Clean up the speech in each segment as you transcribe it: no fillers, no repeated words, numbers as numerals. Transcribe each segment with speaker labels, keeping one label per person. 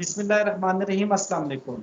Speaker 1: بسم اللہ الرحمن الرحیم، السلام علیکم۔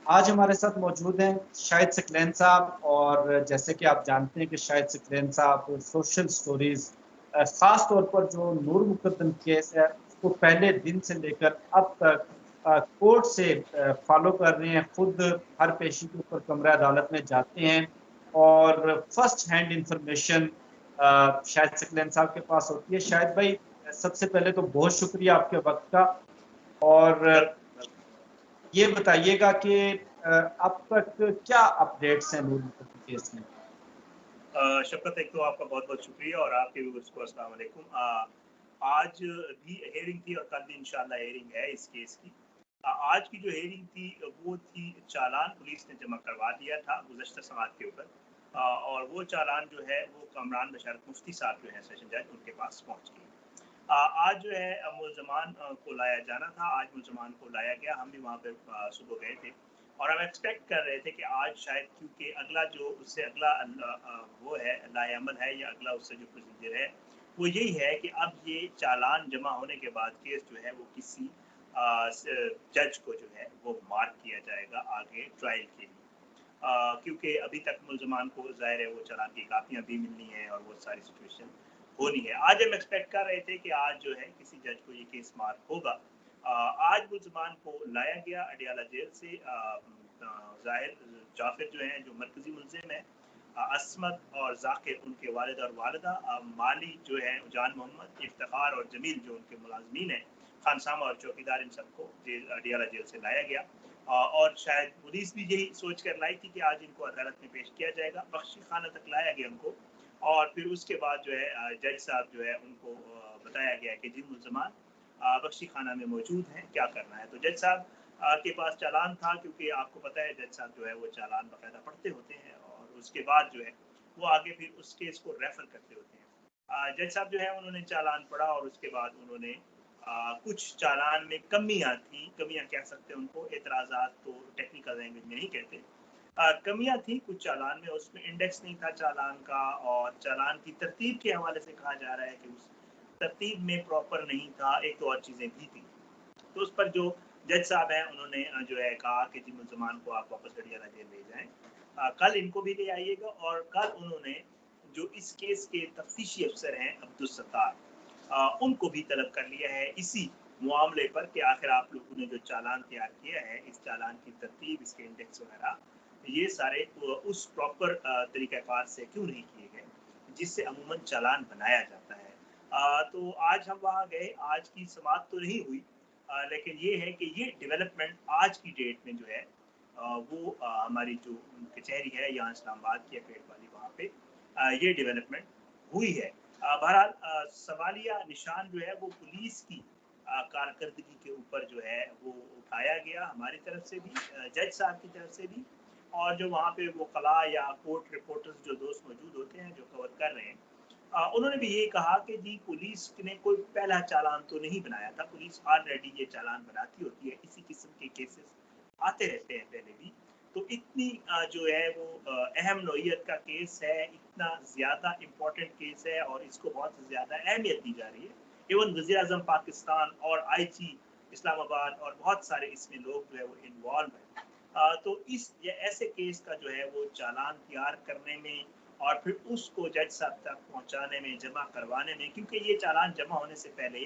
Speaker 1: آج ہمارے ساتھ موجود ہیں شاہد ثقلین صاحب، اور جیسے کہ آپ جانتے ہیں کہ شاہد ثقلین صاحب سوشل سٹوریز، خاص طور پر جو نور مقدم کیس ہے اس کو پہلے دن سے لے کر اب تک کورٹ سے فالو کر رہے ہیں۔ خود ہر پیشی کے اوپر کمرہ عدالت میں جاتے ہیں اور فرسٹ ہینڈ انفارمیشن شاہد ثقلین صاحب کے پاس ہوتی ہے۔ شاہد بھائی، سب سے پہلے تو بہت شکریہ آپ کے وقت کا، اور یہ بتائیے گا کہ اب تک کیا اپڈیٹس ہیں نور مقدم کیس میں؟
Speaker 2: شفقت، ایک تو آپ کا بہت بہت شکریہ، اور آپ کے بھی اس کو السلام علیکم۔ آج بھی ہیئرنگ تھی اور کل بھی انشاءاللہ ہیئرنگ ہے اس کیس کی۔ آج کی جو ہیئرنگ تھی وہ تھی چالان پولیس نے جمع کروا دیا تھا گزشتہ سماعت کے اوپر، اور وہ چالان جو ہے وہ کامران بشارت مفتی صاحب جو ہیں سیشن جج، ان کے پاس پہنچ گئی۔ آج جو ہے ملزمان کو لایا جانا تھا، آج ملزمان کو لایا گیا۔ ہم بھی وہاں پہ صبح گئے تھے اور ہم ایکسپیکٹ کر رہے تھے کہ آج شاید، کیونکہ اگلا جو اس سے اگلا وہ ہے لائے عمل ہے، یا اگلا اس سے جو پروسیجر ہے وہ یہی ہے کہ اب یہ چالان جمع ہونے کے بعد کیس جو ہے وہ کسی جج کو جو ہے وہ مارک کیا جائے گا آگے ٹرائل کے لیے، کیونکہ ابھی تک ملزمان کو ظاہر ہے وہ چالان کی کاپیاں بھی ملنی ہیں اور وہ ساری سچویشن ہونی ہے۔ آج ہم ایکسپیکٹ کر رہے تھے کہ آج جو ہے کسی جج کو یہ کیس مارک ہوگا۔ آج ملزمان کو لایا گیا اڈیالہ جیل سے۔ ظاہر جعفر جو ہیں جو مرکزی ملزم ہیں، عصمت اور ذاکر ان کے والد اور والدہ، مالی جو ہیں جان محمد، افتخار اور جمیل جو ان کے ملازمین ہیں، خانسامہ اور چوکیدار، ان سب کو اڈیالہ جیل سے لایا گیا۔ اور شاید پولیس بھی یہی سوچ کر لائی تھی کہ آج ان کو عدالت میں پیش کیا جائے گا۔ بخشی خانہ تک لایا گیا ان کو، اور پھر اس کے بعد جو ہے جج صاحب جو ہے ان کو بتایا گیا کہ جن ملزمان بخشی خانہ میں موجود ہیں کیا کرنا ہے۔ تو جج صاحب کے پاس چالان تھا، کیونکہ آپ کو پتہ ہے جج صاحب جو ہے وہ چالان باقاعدہ پڑھتے ہوتے ہیں، اور اس کے بعد جو ہے وہ آگے پھر اس کیس کو ریفر کرتے ہوتے ہیں۔ جج صاحب جو ہے انہوں نے چالان پڑھا، اور اس کے بعد انہوں نے کچھ چالان میں کمیاں تھیں، کمیاں کہہ سکتے ہیں ان کو، اعتراضات تو ٹیکنیکل لینگویج میں نہیں کہتے، کمیاں تھیں کچھ چالان میں۔ اس میں انڈیکس نہیں تھا چالان کا، اور چالان کی ترتیب کے حوالے سے کہا جا رہا ہے کہ اس ترتیب میں پراپر نہیں تھا، ایک تو اور چیزیں بھی تھیں۔ تو اس پر جو جج صاحب ہیں انہوں نے جو ہے کہا کہ جن ملزمان کو آپ واپس اڈیالہ جیل لے جائیں، کل ان کو بھی لے آئیے گا۔ اور کل انہوں نے جو اس کیس کے تفتیشی افسر ہیں عبدالستار، ان کو بھی طلب کر لیا ہے اسی معاملے پر کہ آخر آپ لوگوں نے جو چالان تیار کیا ہے، اس چالان کی ترتیب، اس کے انڈیکس وغیرہ، یہ سارے اس پراپر طریقہ کار سے کیوں نہیں کیے گئے جس سے عموماً چالان بنایا جاتا ہے۔ تو آج ہم وہاں گئے، آج کی سماعت تو نہیں ہوئی، لیکن یہ ہے کہ یہ ڈیولپمنٹ آج کی ڈیٹ میں جو ہے وہ ہماری جو کچہری ہے یہاں اسلام آباد کی پیٹ والی، وہاں پہ یہ ڈیولپمنٹ ہوئی ہے۔ بہرحال سوالیہ نشان جو ہے وہ پولیس کی کارکردگی کے اوپر جو ہے وہ اٹھایا گیا، ہماری طرف سے بھی، جج صاحب کی طرف سے بھی، اور جو وہاں پہ وہ خلا یا کورٹ رپورٹرز جو دوست موجود ہوتے ہیں جو کور کر رہے ہیں، انہوں نے بھی یہی کہا کہ جی پولیس نے کوئی پہلا چالان تو نہیں بنایا تھا، پولیس آلریڈی یہ چالان بناتی ہوتی ہے، اسی قسم کے کیسز آتے رہتے ہیں پہلے بھی۔ تو اتنی جو ہے وہ اہم نوعیت کا کیس ہے، اتنا زیادہ امپورٹنٹ کیس ہے، اور اس کو بہت زیادہ اہمیت دی جا رہی ہے۔ ایون وزیر اعظم پاکستان اور آئی جی اسلام آباد اور بہت سارے اس میں لوگ جو ہے وہ انوالو ہیں۔ تو اس ایسے کیس کا جو ہے وہ چالان تیار کرنے میں اور پھر اس کو جج صاحب تک پہنچانے میں، جمع کروانے میں، کیونکہ یہ چالان جمع ہونے سے پہلے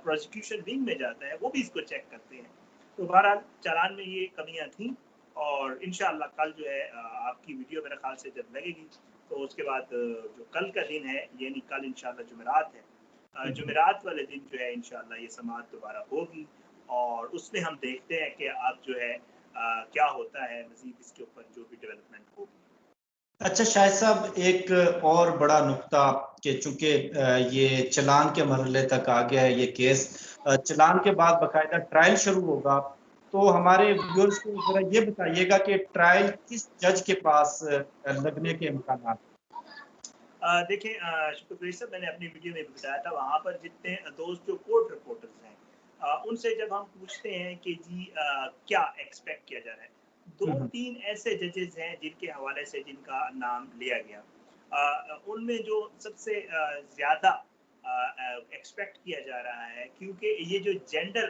Speaker 2: پروسیکیوشن ونگ میں جاتا ہے، وہ بھی اس کو چیک کرتے ہیں۔ تو بہرحال چالان میں یہ کمیاں تھیں، اور انشاءاللہ کل جو ہے آپ کی ویڈیو میرے خیال سے جب لگے گی تو اس کے بعد جو کل کا دن ہے، یعنی کل انشاءاللہ جمعرات ہے، جمعرات والے دن جو ہے انشاءاللہ یہ سماعت دوبارہ ہوگی، اور اس میں ہم دیکھتے ہیں کہ اب جو ہے کیا ہوتا ہے مزید اس کے اوپر جو بھی ڈیولپمنٹ ہوگی۔
Speaker 1: اچھا شاہد صاحب، ایک اور بڑا نقطہ کہ چونکہ یہ چلان کے مرحلے تک آ گیا ہے یہ کیس، چلان کے بعد باقاعدہ ٹرائل شروع ہوگا، تو ہمارے ویورز کو ذرا یہ بتائیے گا کہ ٹرائل کس جج کے پاس لگنے کے امکانات؟
Speaker 2: دیکھیں شکریہ صاحب، میں نے اپنی ویڈیو میں بتایا تھا، وہاں پر جتنے دوست جو کورٹ رپورٹرز ہیں ان سے جب ہم پوچھتے ہیں کہ جی کیا ایکسپیکٹ کیا جا رہا ہے، 2-3 ایسے ججز ہیں جن کے حوالے سے جن کا نام لیا گیا، ان میں جو سب سے زیادہ ایکسپیکٹ کیا جا رہا ہے، کیونکہ یہ جو جینڈر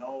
Speaker 2: 9